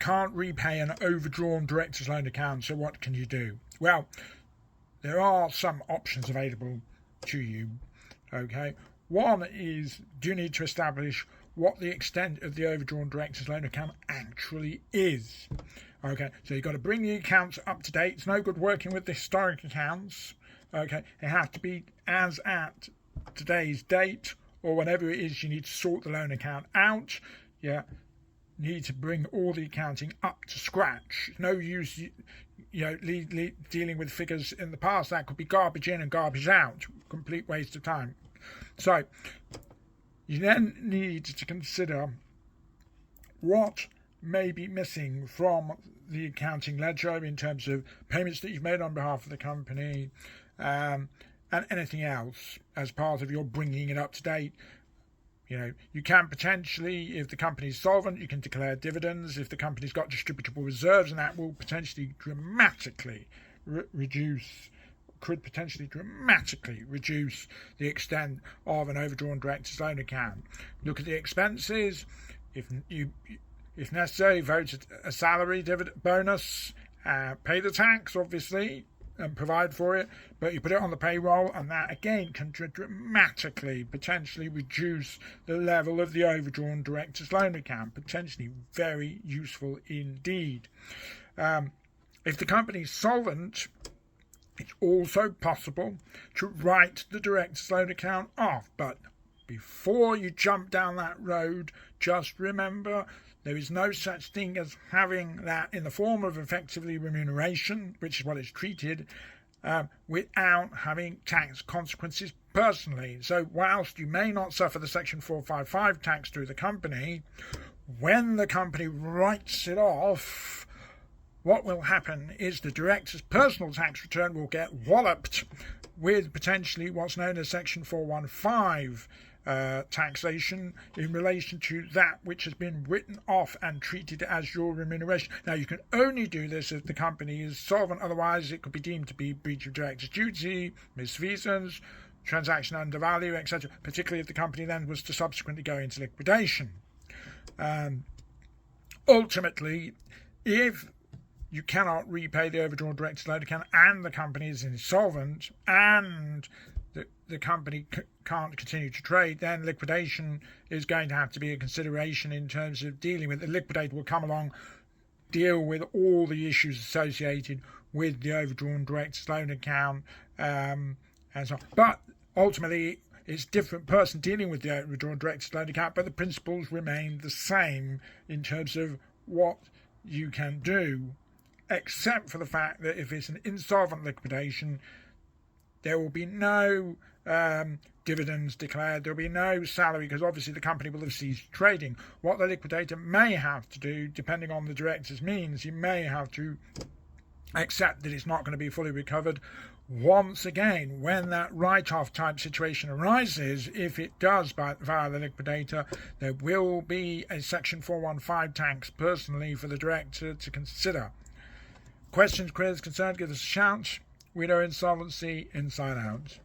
can't repay an overdrawn director's loan account, so what can you do? Well, there are some options available to you. Okay, one is, do you need to establish what the extent of the overdrawn director's loan account actually is? Okay, so you've got to bring the accounts up to date. It's no good working with the historic accounts. Okay, it has to be as at today's date, or whenever it is you need to sort the loan account out. Yeah, need to bring all the accounting up to scratch. No use, dealing with figures in the past. That could be garbage in and garbage out. Complete waste of time. So you then need to consider what may be missing from the accounting ledger in terms of payments that you've made on behalf of the company, and anything else as part of your bringing it up to date. You can potentially, if the company's solvent, you can declare dividends. If the company's got distributable reserves, and that will potentially dramatically reduce the extent of an overdrawn director's loan account. Look at the expenses. If necessary, vote a salary dividend bonus, pay the tax, obviously, and provide for it, but you put it on the payroll, and that again can dramatically potentially reduce the level of the overdrawn director's loan account. Potentially very useful indeed. If the company is solvent, it's also possible to write the director's loan account off, but before you jump down that road, just remember there is no such thing as having that in the form of effectively remuneration, which is what it's treated, without having tax consequences personally. So whilst you may not suffer the Section 455 tax through the company, when the company writes it off, what will happen is the director's personal tax return will get walloped with potentially what's known as Section 415 taxation in relation to that which has been written off and treated as your remuneration. Now, you can only do this if the company is solvent, otherwise it could be deemed to be breach of director's duty, misfeasance, transaction under value, etc., particularly if the company then was to subsequently go into liquidation. Ultimately, if you cannot repay the overdrawn director's loan account and the company is insolvent and the company can't continue to trade, then liquidation is going to have to be a consideration in terms of dealing with it. The liquidator will come along, deal with all the issues associated with the overdrawn director's loan account, and so on. But ultimately, it's a different person dealing with the overdrawn director's loan account, but the principles remain the same in terms of what you can do, except for the fact that if it's an insolvent liquidation, there will be no dividends declared, there will be no salary, because obviously the company will have ceased trading. What the liquidator may have to do, depending on the director's means, he may have to accept that it's not going to be fully recovered. Once again, when that write-off type situation arises, if it does via the liquidator, there will be a Section 415 tax personally for the director to consider. Questions, queries, concerns, give us a shout. Widow Insolvency Inside Out.